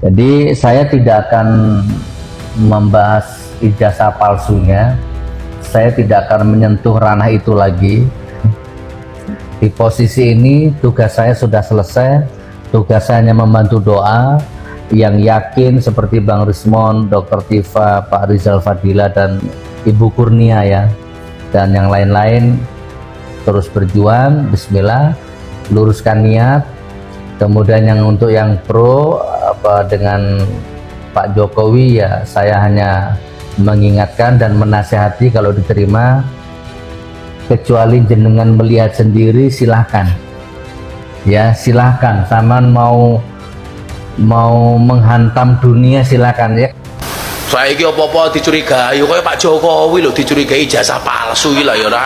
Jadi saya tidak akan membahas ijazah palsunya, saya tidak akan menyentuh ranah itu lagi. Di posisi ini tugas saya sudah selesai, tugas saya hanya membantu doa yang yakin seperti Bang Rismon, Dr. Tifa, Pak Rizal Fadila, dan Ibu Kurnia ya, dan yang lain-lain. Terus berjuang, bismillah, luruskan niat. Kemudian yang untuk yang pro dengan Pak Jokowi ya, saya hanya mengingatkan dan menasihati kalau diterima, kecuali jenengan melihat sendiri silahkan ya, silahkan. Saman mau menghantam dunia silahkan ya. Saiki apa-apa dicurigai kaya Pak Jokowi lho, dicurigai ijazah palsu iki lho ya ora.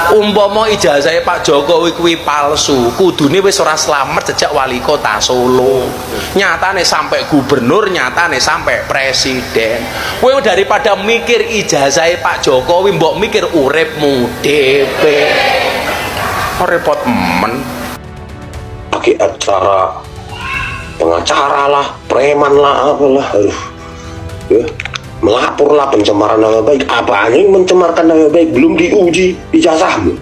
Umpama ijazah Pak Jokowi kuwi palsu, kudune wis ora slamet sejak wali kota Solo. Nyatane sampai gubernur, nyatane sampai presiden. Kowe daripada mikir ijazah Pak Jokowi, mbok mikir uripmu dhewe. Repot men. Pakai acara pengacara lah, preman lah, apalah, ya, melapor lah pencemaran nama baik. Apanya yang mencemarkan nama baik belum diuji ijazahmu?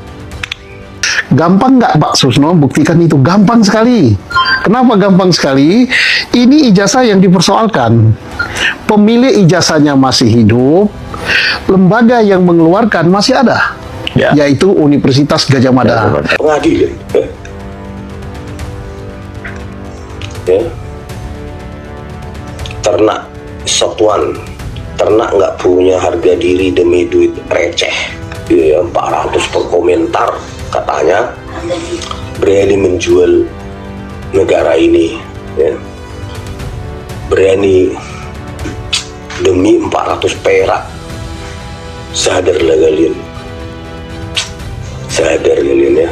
Gampang nggak Pak Susno buktikan itu? Gampang sekali. Kenapa gampang sekali? Ini ijazah yang dipersoalkan. Pemilik ijazahnya masih hidup, lembaga yang mengeluarkan masih ada, ya, yaitu Universitas Gadjah Mada. Pengadilan. Ya. Ternak satuan, ternak nggak punya harga diri demi duit receh, ya, 400 per komentar katanya berani menjual negara ini, ya. Berani demi 400 perak. Sadarlah kalian, sadar kalian ya.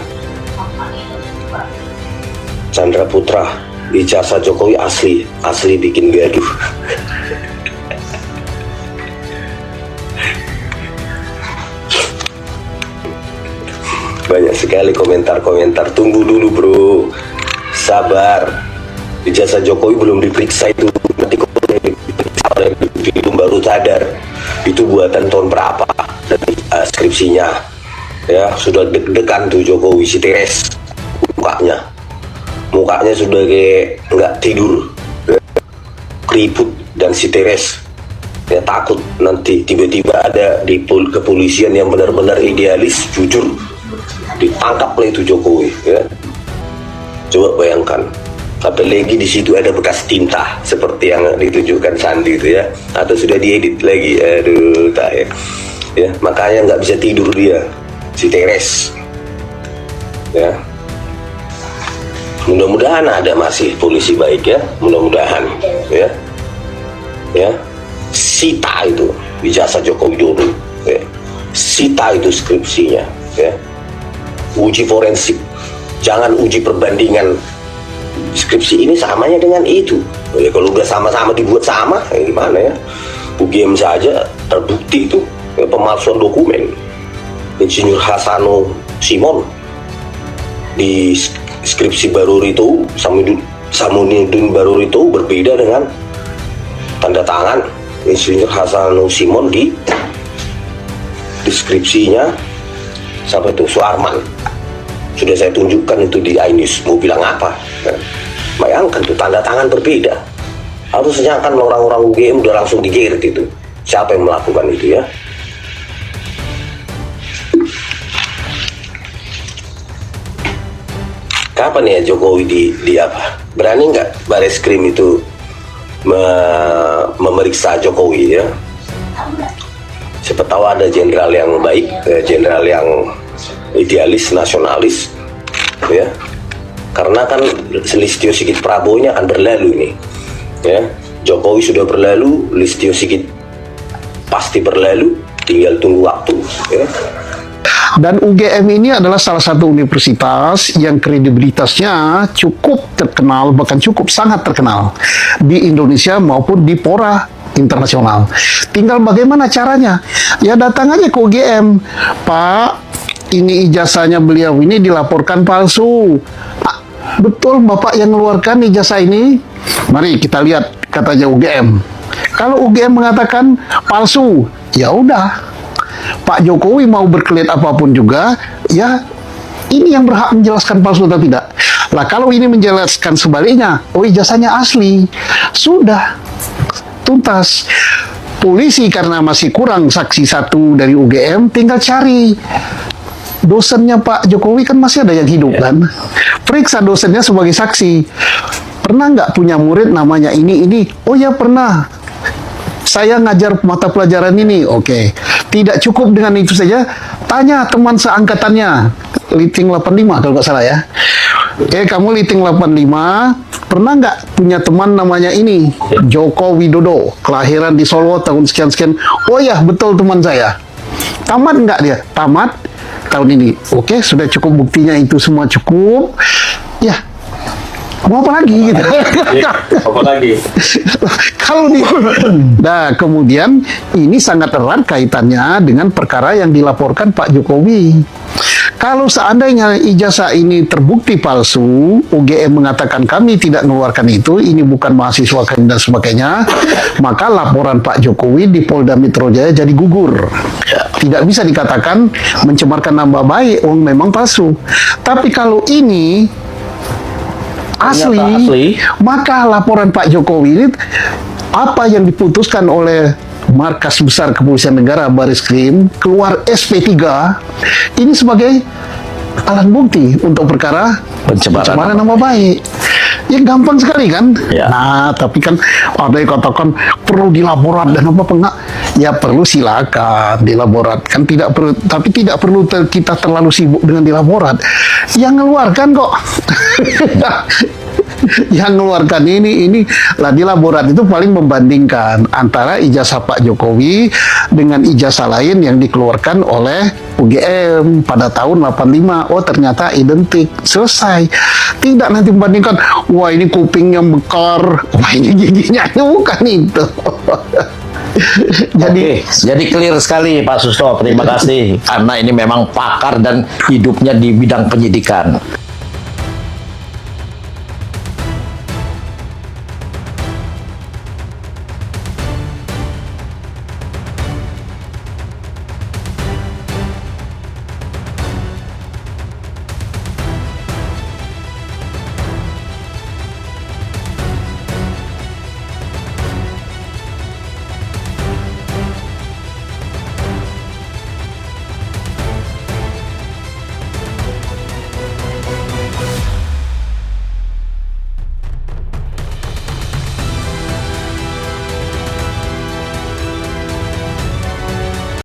Chandra Putra, ijazah Jokowi asli bikin gaduh. Banyak sekali komentar-komentar. Tunggu dulu bro, sabar. Ijazah Jokowi belum diperiksa itu, nanti itu baru sadar itu buatan tahun berapa dan skripsinya. Ya sudah deg-degan tuh Jokowi, si Teres mukanya sudah kayak nggak tidur, keriput, dan si Teres ya takut nanti tiba-tiba ada di kepolisian yang benar-benar idealis, jujur, ditangkap oleh itu Jokowi ya. Coba bayangkan, apalagi di situ ada bekas tinta seperti yang ditunjukkan Sandi itu ya, atau sudah diedit lagi, aduh tak ya, makanya nggak bisa tidur dia, si Teres ya. Mudah-mudahan ada masih polisi baik ya, mudah-mudahan ya. Ya, sita itu ijazah Joko Widodo, ya. Sita itu skripsinya, ya. Uji forensik, jangan uji perbandingan. Skripsi ini samanya dengan itu. Ya, kalau udah sama-sama dibuat sama, ya gimana ya? UGM saja terbukti itu ya, pemalsuan dokumen. Insinyur Hasano Simon di skripsi Baruri itu, Samuddin Baruri itu berbeda dengan tanda tangan Insinyur Hasano Simon di deskripsinya sampai itu Suarman. Sudah saya tunjukkan itu di iNews, mau bilang apa? Bayangkan tuh tanda tangan berbeda. Harusnya kan orang-orang UGM udah langsung digeret itu. Siapa yang melakukan itu ya? Kapan ya Jokowi di apa? Berani nggak Bareskrim itu memeriksa Jokowi ya? Siapa tahu ada jenderal yang baik, jenderal yang idealis, nasionalis, ya. Karena kan Listio Sigit Prabowo-nya akan berlalu nih, ya. Jokowi sudah berlalu, Listio Sigit pasti berlalu, tinggal tunggu waktu, ya. Dan UGM ini adalah salah satu universitas yang kredibilitasnya cukup terkenal, bahkan cukup sangat terkenal di Indonesia maupun di fora internasional. Tinggal bagaimana caranya? Ya datang aja ke UGM, Pak, ini ijazahnya beliau ini dilaporkan palsu. betul Bapak yang mengeluarkan ijazah ini? Mari kita lihat katanya UGM. Kalau UGM mengatakan palsu, ya udah. Pak Jokowi mau berkelit apapun juga, ya ini yang berhak menjelaskan palsu atau tidak. Lah kalau ini menjelaskan sebaliknya, oh ijazahnya asli, sudah tuntas. Polisi karena masih kurang saksi satu dari UGM, tinggal cari dosennya Pak Jokowi, kan masih ada yang hidup kan. Periksa dosennya sebagai saksi. Pernah nggak punya murid namanya ini? Oh ya pernah. Saya ngajar mata pelajaran ini. Oke. Tidak cukup dengan itu saja. Tanya teman seangkatannya. Liting 85 kalau nggak salah ya. Kamu Liting 85, pernah nggak punya teman namanya ini? Joko Widodo. Kelahiran di Solo tahun sekian-sekian. Oh ya, betul teman saya. Tamat nggak dia? Tamat tahun ini. Oke, sudah cukup buktinya, itu semua cukup. Ya, mau apa lagi gitu? Apa lagi? Kalau di, nah kemudian ini sangat erat kaitannya dengan perkara yang dilaporkan Pak Jokowi. Kalau seandainya ijazah ini terbukti palsu, UGM mengatakan kami tidak mengeluarkan itu, ini bukan mahasiswa kami dan sebagainya, maka laporan Pak Jokowi di Polda Metro Jaya jadi gugur. Tidak bisa dikatakan mencemarkan nama baik, memang palsu. Tapi kalau ini asli, maka laporan Pak Jokowi ini apa yang diputuskan oleh Markas Besar Kepolisian Negara Baris-Krim, keluar SP3 ini sebagai alat bukti untuk perkara pencemaran nama baik. Ya gampang sekali kan? Ya. Nah, tapi kan ada yang katakan perlu dilaporat dan apa enggak? Ya perlu, silakan dilaporat. Kan tidak perlu, tapi tidak perlu kita terlalu sibuk dengan dilaporat. Yang ngeluarkan kok. Yang ngeluarkan ini lah di laborat itu paling membandingkan antara ijazah Pak Jokowi dengan ijazah lain yang dikeluarkan oleh UGM pada tahun 85. Oh ternyata identik, selesai. Tidak nanti membandingkan, wah ini kupingnya mekar, wah ini giginya, bukan itu. Jadi clear sekali Pak Susno, terima kasih karena ini memang pakar dan hidupnya di bidang penyidikan.